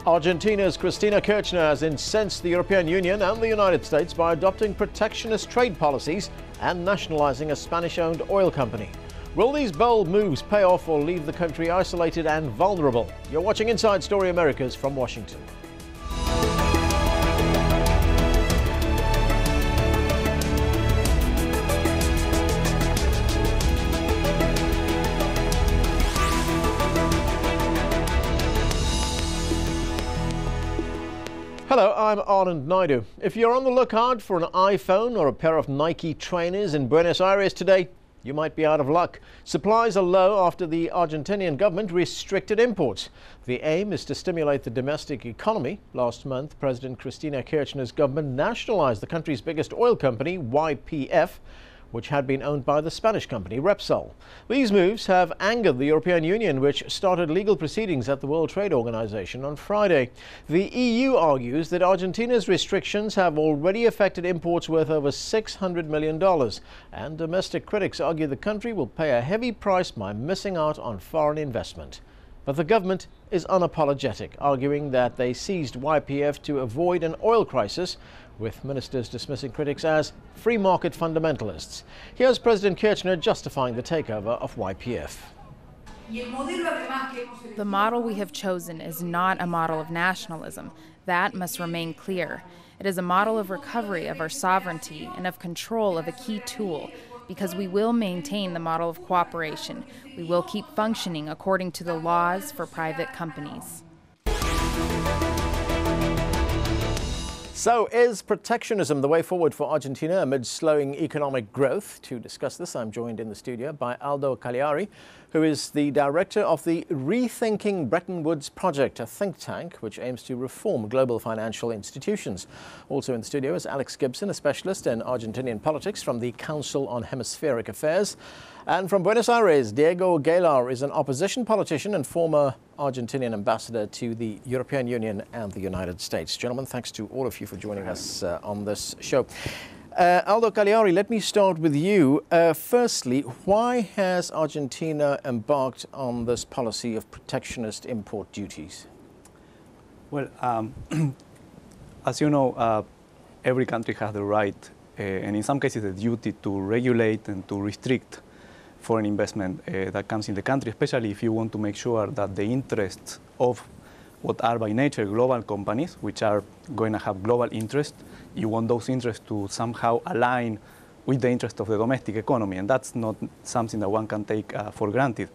Argentina's Cristina Kirchner has incensed the European Union and the United States by adopting protectionist trade policies and nationalizing a Spanish-owned oil company. Will these bold moves pay off or leave the country isolated and vulnerable? You're watching Inside Story Americas from Washington. Hello, I'm Anand Naidu. If you're on the lookout for an iPhone or a pair of Nike trainers in Buenos Aires today, you might be out of luck. Supplies are low after the Argentinian government restricted imports. The aim is to stimulate the domestic economy. Last month, President Cristina Kirchner's government nationalized the country's biggest oil company, YPF, which had been owned by the Spanish company Repsol. These moves have angered the European Union, which started legal proceedings at the World Trade Organization on Friday. The EU argues that Argentina's restrictions have already affected imports worth over $600 million, and domestic critics argue the country will pay a heavy price by missing out on foreign investment. But the government is unapologetic, arguing that they seized YPF to avoid an oil crisis, with ministers dismissing critics as free market fundamentalists. Here's President Kirchner justifying the takeover of YPF. The model we have chosen is not a model of nationalism. That must remain clear. It is a model of recovery of our sovereignty and of control of a key tool, because we will maintain the model of cooperation. We will keep functioning according to the laws for private companies. So is protectionism the way forward for Argentina amid slowing economic growth? To discuss this, I'm joined in the studio by Aldo Caliari, who is the director of the Rethinking Bretton Woods Project, a think tank which aims to reform global financial institutions. Also in the studio is Alex Gibson, a specialist in Argentinian politics from the Council on Hemispheric Affairs. And from Buenos Aires, Diego Guelar is an opposition politician and former Argentinian ambassador to the European Union and the United States. Gentlemen, thanks to all of you for joining us on this show. Aldo Caliari, let me start with you. Firstly, why has Argentina embarked on this policy of protectionist import duties? Well, as you know, every country has the right, and in some cases the duty, to regulate and to restrict foreign investment that comes in the country, especially if you want to make sure that the interests of what are by nature global companies, which are going to have global interest, you want those interests to somehow align with the interest of the domestic economy, and that's not something that one can take for granted.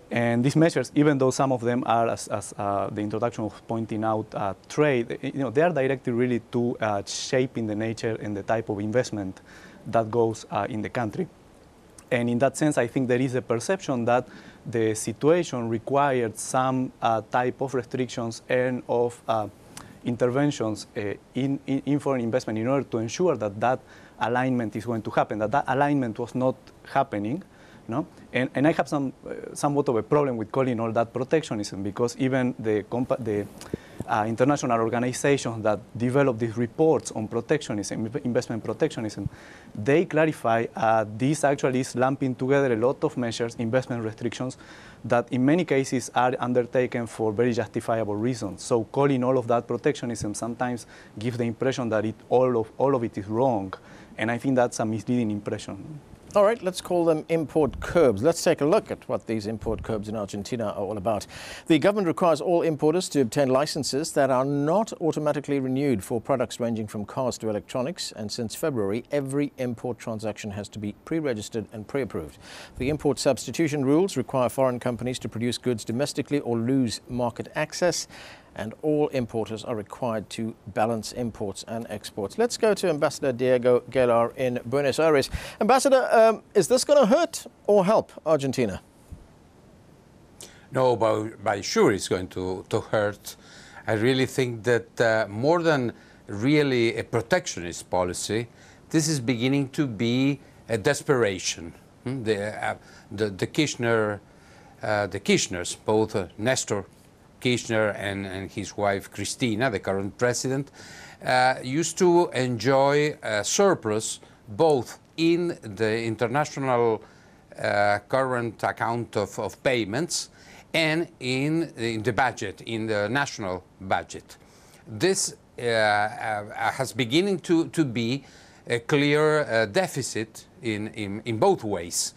And these measures, even though some of them are, as the introduction was pointing out, trade, they are directed really to shaping the nature and the type of investment that goes in the country. And in that sense, I think there is a perception that the situation required some type of restrictions and of interventions in foreign investment in order to ensure that that alignment is going to happen, that alignment was not happening. No? And I have somewhat of a problem with calling all that protectionism, because even the international organizations that develop these reports on protectionism, investment protectionism, they clarify this actually is lumping together a lot of measures, investment restrictions, that in many cases are undertaken for very justifiable reasons. So calling all of that protectionism sometimes gives the impression that all of it is wrong, and I think that's a misleading impression. All right, let's call them import curbs. Let's take a look at what these import curbs in Argentina are all about. The government requires all importers to obtain licenses that are not automatically renewed for products ranging from cars to electronics. And since February, every import transaction has to be pre-registered and pre-approved. The import substitution rules require foreign companies to produce goods domestically or lose market access. And all importers are required to balance imports and exports. Let's go to Ambassador Diego Guelar in Buenos Aires. Ambassador, is this going to hurt or help Argentina? No, by sure it's going to hurt. I really think that more than really a protectionist policy, this is beginning to be a desperation. The Kirchners, both Nestor Kirchner and his wife Cristina, the current president, used to enjoy a surplus both in the international current account of payments and in the budget, in the national budget. This has beginning to be a clear deficit in both ways.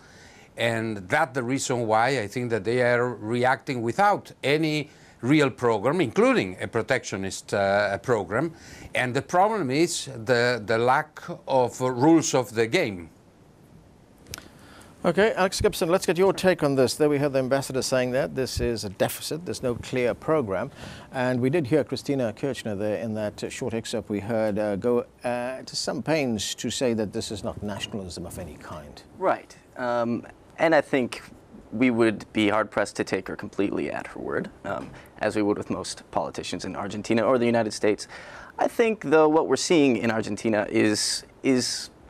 And that's the reason why I think that they are reacting without any real program, including a protectionist program. And the problem is the lack of rules of the game. Okay, Alex Gibson, let's get your take on this. There we heard the ambassador saying that this is a deficit, there's no clear program. And we did hear Cristina Kirchner there in that short excerpt we heard go to some pains to say that this is not nationalism of any kind. Right. And I think we would be hard-pressed to take her completely at her word, as we would with most politicians in Argentina or the United States. I think, though, what we're seeing in Argentina is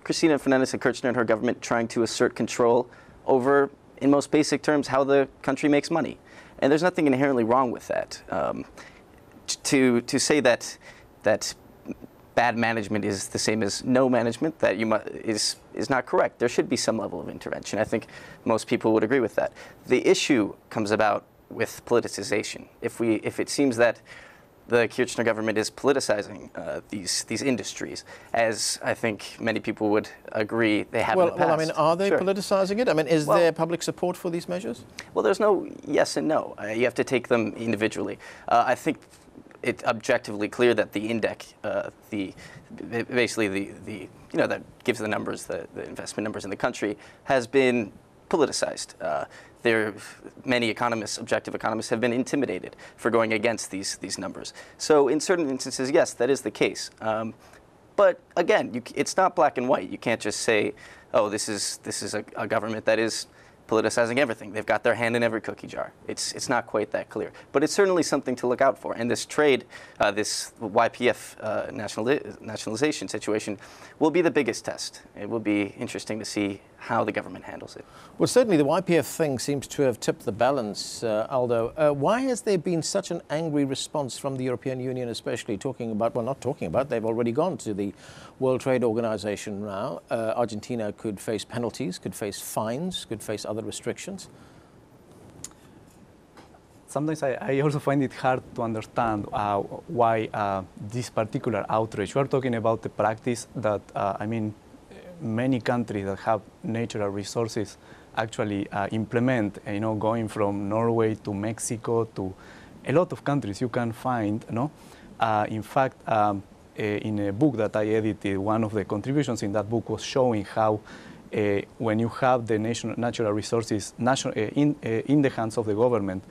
Cristina Kirchner and her government trying to assert control over, in most basic terms, how the country makes money. And there's nothing inherently wrong with that. To say that bad management is the same as no management, that is not correct. There should be some level of intervention. I think most people would agree with that. The issue comes about with politicization. If it seems that the Kirchner government is politicizing these industries, as I think many people would agree they have in the past. Well, I mean, are they Sure. politicizing it? I mean, is there public support for these measures? Well, there's no yes and no. You have to take them individually. I think it's objectively clear that the index, basically that gives the numbers, the investment numbers in the country, has been politicized. Many economists, objective economists, have been intimidated for going against these numbers. So in certain instances, yes, that is the case. But again, it's not black and white. You can't just say, oh, this is a government that is politicizing everything. They've got their hand in every cookie jar. It's not quite that clear. But it's certainly something to look out for. And this trade, this YPF nationalization situation will be the biggest test. It will be interesting to see how the government handles it. Well, certainly the YPF thing seems to have tipped the balance, Aldo. Why has there been such an angry response from the European Union, especially talking about, well, not talking about, they've already gone to the World Trade Organization now. Argentina could face penalties, could face fines, could face other restrictions. Sometimes I also find it hard to understand why this particular outrage. We're talking about the practice that, many countries that have natural resources actually implement, going from Norway to Mexico to a lot of countries you can find, in fact, in a book that I edited, one of the contributions in that book was showing how when you have the natural resources in the hands of the government,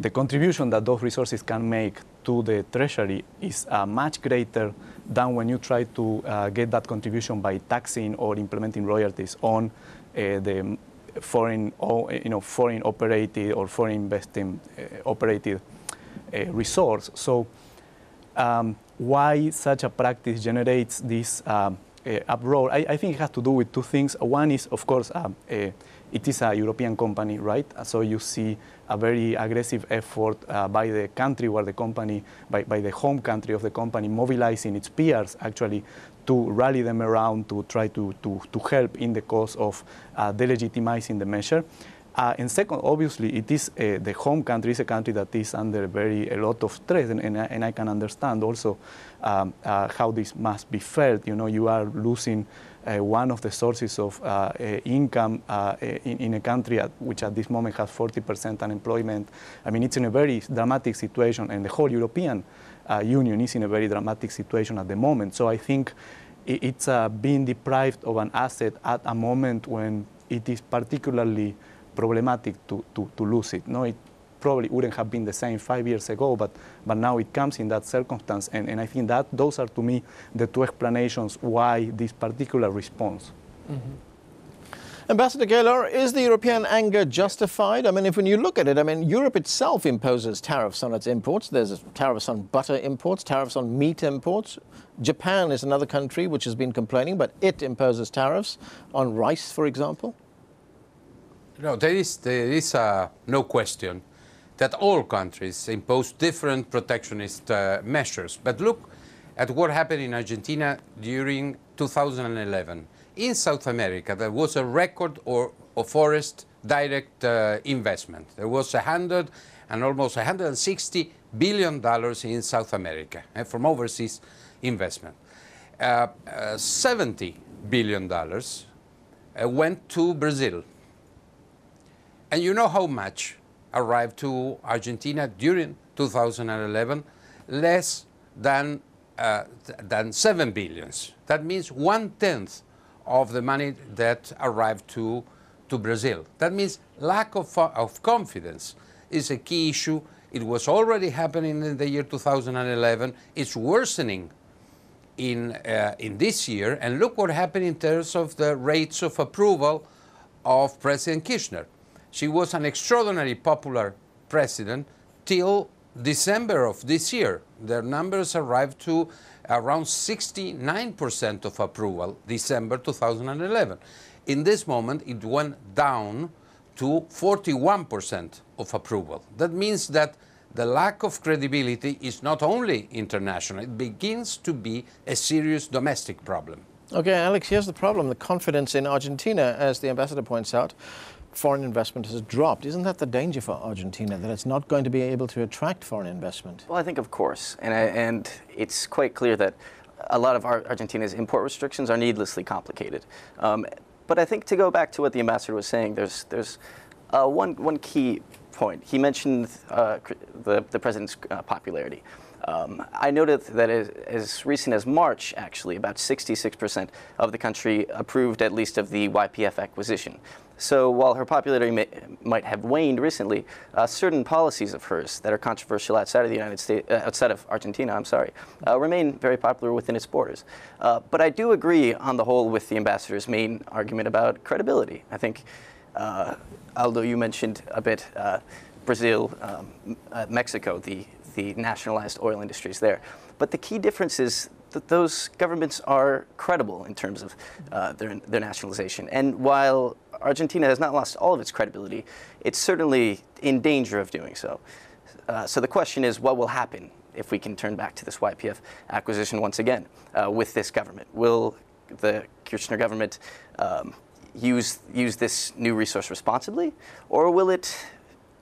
the contribution that those resources can make to the treasury is much greater than when you try to get that contribution by taxing or implementing royalties on the foreign operated or foreign investing operated resource. So why such a practice generates this uproar? I think it has to do with two things. One is, of course, it is a European company, right? So you see a very aggressive effort by the country where the company, by the home country of the company, mobilizing its peers actually to rally them around to try to help in the cause of delegitimizing the measure. And second, obviously, it is the home country is a country that is under a lot of stress, and I can understand also how this must be felt. You are losing one of the sources of income in a country which at this moment has 40% unemployment. I mean, it's in a very dramatic situation, and the whole European Union is in a very dramatic situation at the moment. So I think it's being deprived of an asset at a moment when it is particularly problematic to lose it. No, it probably wouldn't have been the same 5 years ago, but now it comes in that circumstance, and I think that those are, to me, the two explanations why this particular response. Mm-hmm. Ambassador Guelar, is the European anger justified? I mean, when you look at it, Europe itself imposes tariffs on its imports. There's tariffs on butter imports, tariffs on meat imports. Japan is another country which has been complaining, but it imposes tariffs on rice, for example. No, there is no question that all countries impose different protectionist measures. But look at what happened in Argentina during 2011. In South America, there was a record of forest direct investment. There was $100 and almost $160 billion in South America from overseas investment. $70 billion went to Brazil. And you know how much arrived to Argentina during 2011? Less than 7 billion. That means 1/10 of the money that arrived to Brazil. That means lack of confidence is a key issue. It was already happening in the year 2011. It's worsening in this year. And look what happened in terms of the rates of approval of President Kirchner. She was an extraordinarily popular president till December of this year. Their numbers arrived to around 69% of approval, December 2011. In this moment, it went down to 41% of approval. That means that the lack of credibility is not only international, it begins to be a serious domestic problem. Okay, Alex, here's the problem. The confidence in Argentina, as the ambassador points out, foreign investment has dropped. Isn't that the danger for Argentina, that it's not going to be able to attract foreign investment? Well, I think of course, and it's quite clear that a lot of Argentina's import restrictions are needlessly complicated. But I think to go back to what the ambassador was saying, there's one key point. He mentioned the president's popularity. I noted that as recent as March, actually, about 66% of the country approved at least of the YPF acquisition. So while her popularity might have waned recently, certain policies of hers that are controversial outside of the United States, outside of Argentina, remain very popular within its borders. But I do agree on the whole with the ambassador's main argument about credibility. I think, Aldo, you mentioned a bit Brazil, Mexico, the nationalized oil industries there. But the key difference is that those governments are credible in terms of their nationalization. And while Argentina has not lost all of its credibility, it's certainly in danger of doing so. So the question is, what will happen if we can turn back to this YPF acquisition once again with this government? Will the Kirchner government use this new resource responsibly, or will it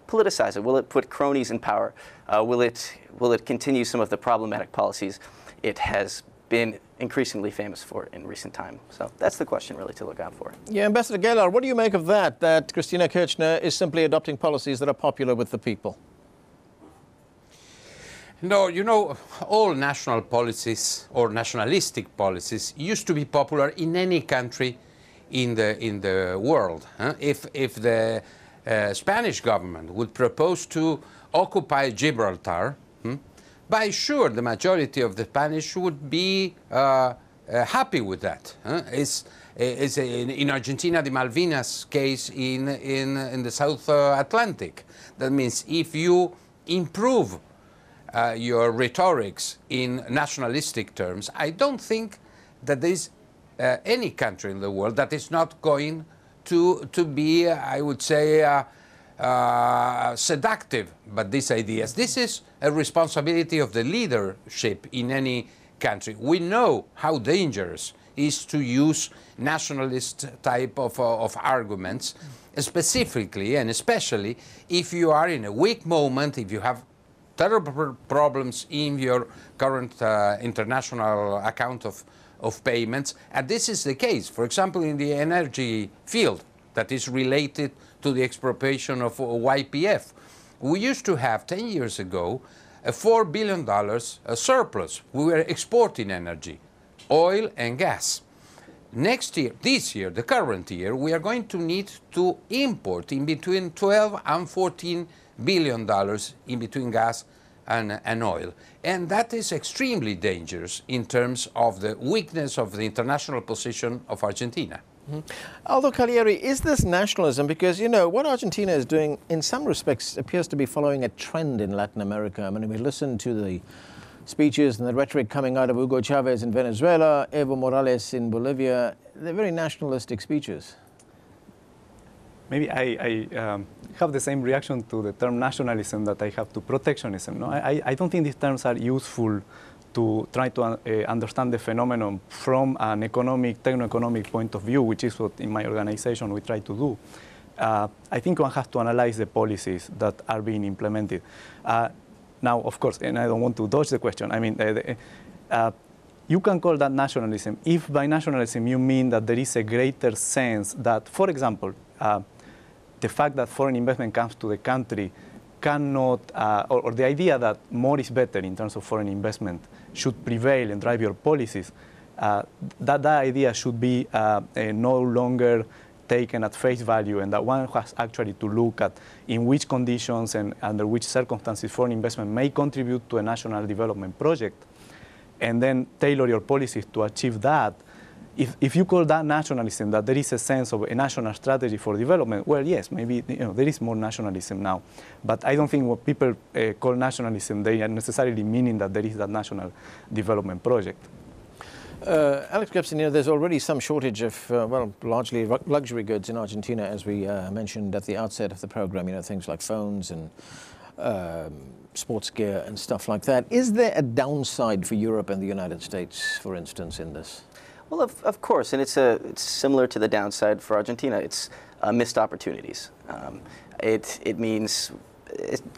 politicize it? Will it put cronies in power? Will it continue some of the problematic policies it has been increasingly famous for in recent time? So that's the question really to look out for. Yeah, Ambassador Guelar, what do you make of that Cristina Kirchner is simply adopting policies that are popular with the people? No, you know, all national policies or nationalistic policies used to be popular in any country in the world. If the Spanish government would propose to occupy Gibraltar, by sure the majority of the Spanish would be happy with that. In Argentina, the Malvinas case in the South Atlantic. That means if you improve your rhetorics in nationalistic terms, I don't think that there is any country in the world that is not going to be, I would say, seductive about these ideas. This is a responsibility of the leadership in any country. We know how dangerous it is to use nationalist type of arguments, specifically and especially if you are in a weak moment, if you have terrible problems in your current international account of payments. And this is the case, for example, in the energy field that is related to the expropriation of YPF. We used to have 10 years ago a $4 billion surplus. We were exporting energy, oil and gas. Next year, this year, the current year, we are going to need to import in between 12 and 14 billion dollars in between gas and oil. And that is extremely dangerous in terms of the weakness of the international position of Argentina. Aldo Caliari, is this nationalism? Because, you know, what Argentina is doing in some respects appears to be following a trend in Latin America. I mean, we listen to the speeches and the rhetoric coming out of Hugo Chavez in Venezuela, Evo Morales in Bolivia. They're very nationalistic speeches. Maybe I have the same reaction to the term nationalism that I have to protectionism. No? I don't think these terms are useful to try to understand the phenomenon from an economic, techno-economic point of view, which is what in my organization we try to do. I think one has to analyze the policies that are being implemented. Now, of course, and I don't want to dodge the question, I mean, you can call that nationalism if by nationalism you mean that there is a greater sense that, for example, the fact that foreign investment comes to the country cannot, or the idea that more is better in terms of foreign investment should prevail and drive your policies, that idea should be no longer taken at face value, and that one has actually to look at in which conditions and under which circumstances foreign investment may contribute to a national development project, and then tailor your policies to achieve that. If you call that nationalism, that there is a sense of a national strategy for development, well, yes, maybe there is more nationalism now. But I don't think what people call nationalism, they are necessarily meaning that there is that national development project. Alex Gibson, there's already some shortage of, well, largely luxury goods in Argentina, as we mentioned at the outset of the program, things like phones and sports gear and stuff like that. Is there a downside for Europe and the United States, for instance, in this? Well, of course, and it's similar to the downside for Argentina. It's missed opportunities. It means,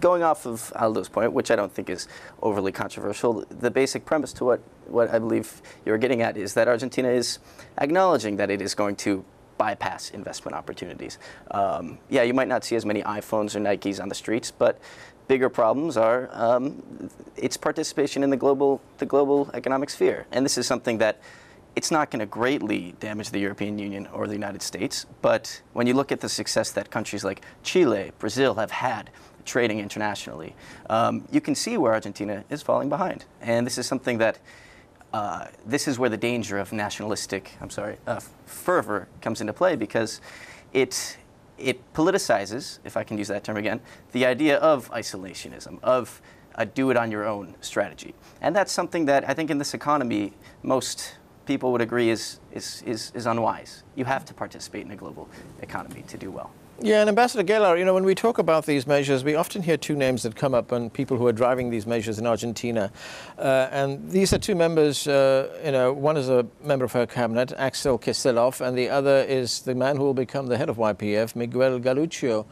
going off of Aldo's point, which I don't think is overly controversial, the basic premise to what I believe you're getting at is that Argentina is acknowledging that it is going to bypass investment opportunities. Yeah, you might not see as many iPhones or Nikes on the streets, but bigger problems are its participation in the global economic sphere. And this is something that it's not going to greatly damage the European Union or the United States, but when you look at the success that countries like Chile, Brazil have had trading internationally, you can see where Argentina is falling behind. And this is something that, this is where the danger of nationalistic, fervor comes into play, because it politicizes, if I can use that term again, the idea of isolationism, of a do-it-on-your-own strategy. And that's something that I think in this economy, most people would agree is unwise. You have to participate in a global economy to do well. Yeah, and Ambassador Guelar, when we talk about these measures, we often hear two names that come up on people who are driving these measures in Argentina. And these are two members, one is a member of her cabinet, Axel Kicillof, and the other is the man who will become the head of YPF, Miguel Galuccio.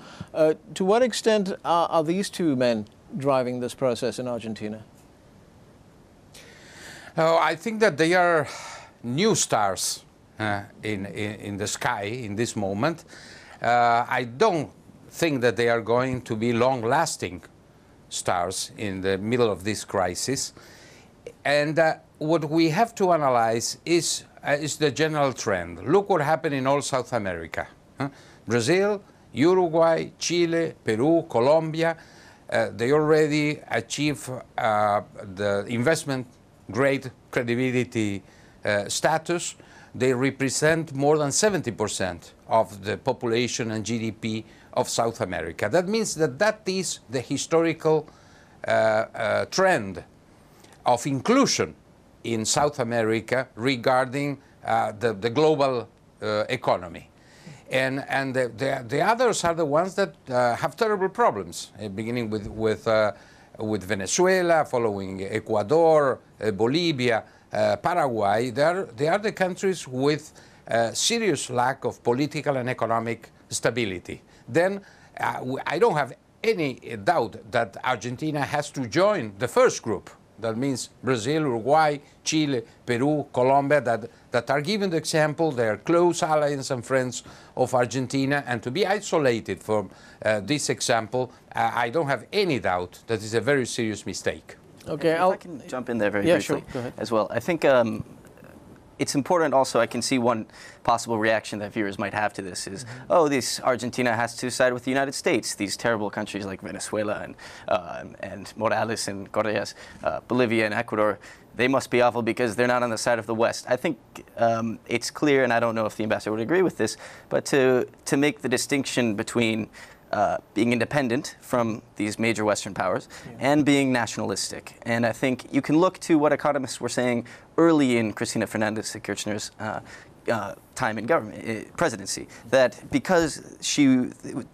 To what extent are these two men driving this process in Argentina? Oh, I think that they are new stars in the sky in this moment. I don't think that they are going to be long-lasting stars in the middle of this crisis. And what we have to analyze is the general trend. Look what happened in all South America. Brazil, Uruguay, Chile, Peru, Colombia, they already achieved the investment-grade credibility status. They represent more than 70% of the population and GDP of South America. That means that is the historical trend of inclusion in South America regarding the global economy. And the others are the ones that have terrible problems, beginning with Venezuela, following Ecuador, Bolivia, Paraguay. They are the countries with serious lack of political and economic stability. Then I don't have any doubt that Argentina has to join the first group. That means Brazil, Uruguay, Chile, Peru, Colombia, that are given the example. They are close allies and friends of Argentina, and to be isolated from this example, I don't have any doubt that is a very serious mistake. Okay, if I can jump in there very briefly as well. I think it's important also, I can see one possible reaction that viewers might have to this is, oh, Argentina has to side with the United States. These terrible countries like Venezuela and Morales and Correas, Bolivia and Ecuador, they must be awful because they're not on the side of the West. I think it's clear, and I don't know if the ambassador would agree with this, but to make the distinction between being independent from these major Western powers and being nationalistic. And I think you can look to what economists were saying early in Cristina Kirchner's time in government, presidency, that because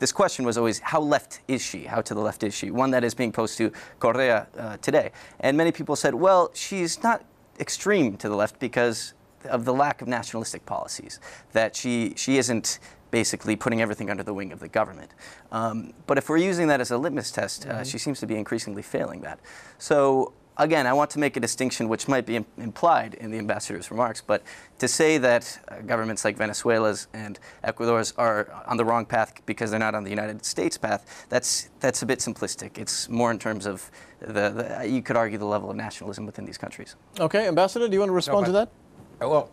this question was always, how left is she? How to the left is she? One that is being posed to Correa today. And many people said, well, she's not extreme to the left because of the lack of nationalistic policies, that she isn't basically putting everything under the wing of the government. But if we're using that as a litmus test, she seems to be increasingly failing that. So again, I want to make a distinction which might be implied in the ambassador's remarks, but to say that governments like Venezuela's and Ecuador's are on the wrong path because they're not on the United States path, that's a bit simplistic. It's more in terms of you could argue the level of nationalism within these countries. Okay, Ambassador, do you want to respond to that? Well,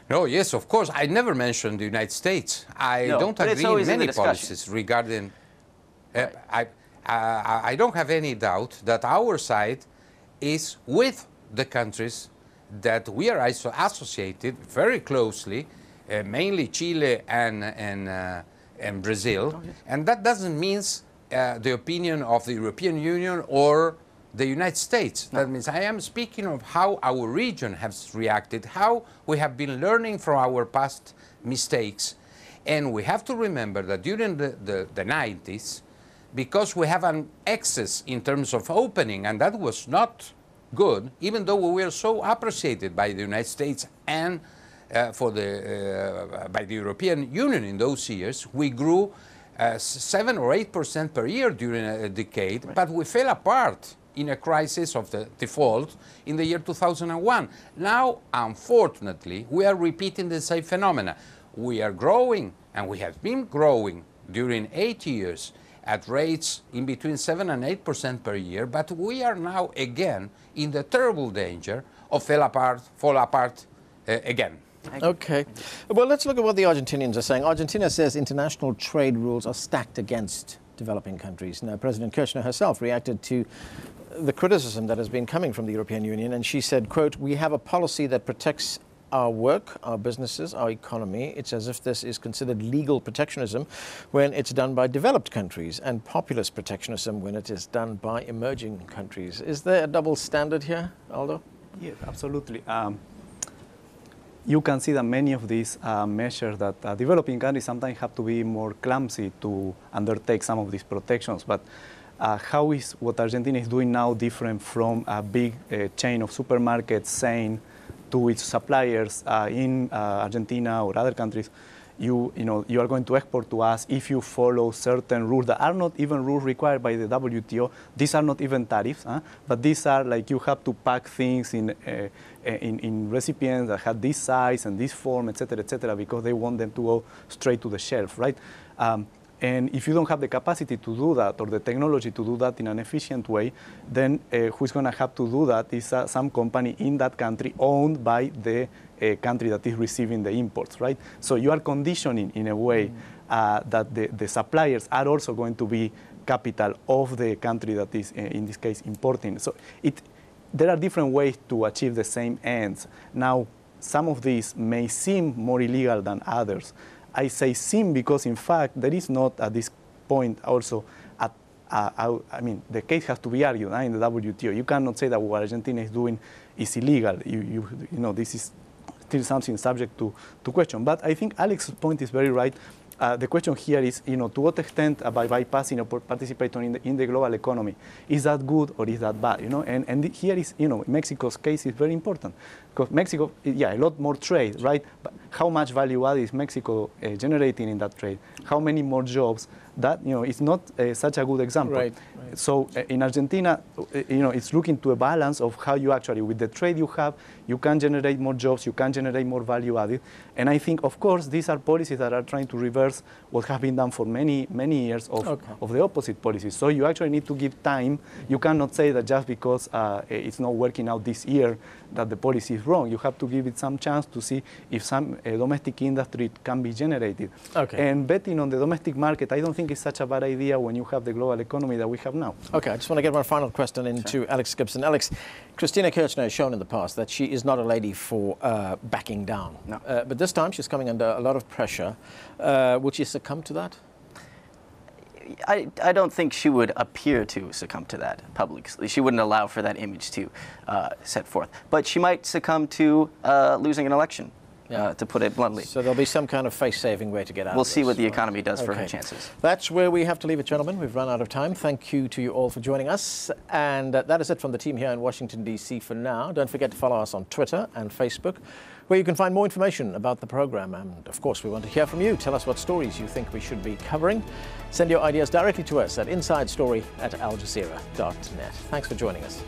no, yes, of course. I never mentioned the United States. I don't agree in many policies regarding. I don't have any doubt that our side is with the countries that we are associated very closely, mainly Chile and Brazil. And that doesn't mean the opinion of the European Union or the United States. That means I am speaking of how our region has reacted, how we have been learning from our past mistakes. And we have to remember that during the 90s, because we have an excess in terms of opening, and that was not good, even though we were so appreciated by the United States and by the European Union in those years, we grew 7 or 8% per year during a decade, but we fell apart in a crisis of the default in the year 2001. Now, unfortunately, we are repeating the same phenomena. We are growing, and we have been growing during 8 years at rates in between 7 and 8% per year, but we are now again in the terrible danger of fall apart again. Okay. Well, let's look at what the Argentinians are saying. Argentina says international trade rules are stacked against developing countries. Now, President Kirchner herself reacted to the criticism that has been coming from the European Union, and she said, quote, "We have a policy that protects our work, our businesses, our economy. It's as if this is considered legal protectionism when it's done by developed countries, and populist protectionism when it is done by emerging countries." Is there a double standard here, Aldo? Yes, absolutely. You can see that many of these measures that developing countries sometimes have to be more clumsy to undertake some of these protections. But how is what Argentina is doing now different from a big chain of supermarkets saying to its suppliers in Argentina or other countries, you are going to export to us if you follow certain rules that are not even rules required by the WTO. These are not even tariffs, but these are like you have to pack things in recipients that have this size and this form, etc., because they want them to go straight to the shelf, right? And if you don't have the capacity to do that or the technology to do that in an efficient way, then who's going to have to do that is some company in that country owned by the country that is receiving the imports, right? So you are conditioning in a way that the suppliers are also going to be capital of the country that is, in this case, importing. So there are different ways to achieve the same ends. Now, some of these may seem more illegal than others. I say seem because, in fact, there is not at this point also, I mean, the case has to be argued in the WTO. You cannot say that what Argentina is doing is illegal. You know, this is still something subject to question. But I think Alex's point is very right. The question here is, to what extent by bypassing or participating in the global economy, is that good or is that bad? And here is, Mexico's case is very important because Mexico, a lot more trade, right? But how much value add is Mexico generating in that trade? How many more jobs? That is not such a good example. Right. So in Argentina, it's looking to a balance of how you actually, with the trade you have, you can generate more jobs, you can generate more value added. And I think, of course, these are policies that are trying to reverse what has been done for many, many years of the opposite policies. So you actually need to give time. You cannot say that just because it's not working out this year that the policy is wrong. You have to give it some chance to see if some domestic industry can be generated. Okay. And betting on the domestic market, I don't think it's such a bad idea when you have the global economy that we have now. Okay, I just want to get one final question into Alex Gibson. Alex, Cristina Kirchner has shown in the past that she is not a lady for backing down. No. But this time she's coming under a lot of pressure. Will she succumb to that? I don't think she would appear to succumb to that publicly. She wouldn't allow for that image to set forth. But she might succumb to losing an election to put it bluntly. So there'll be some kind of face-saving way to get out of We'll this. see what the economy does for her chances. That's where we have to leave it, gentlemen. We've run out of time. Thank you to you all for joining us. And that is it from the team here in Washington, D.C. for now. Don't forget to follow us on Twitter and Facebook, where you can find more information about the program. And of course, we want to hear from you. Tell us what stories you think we should be covering. Send your ideas directly to us at insidestory@aljazeera.net. Thanks for joining us.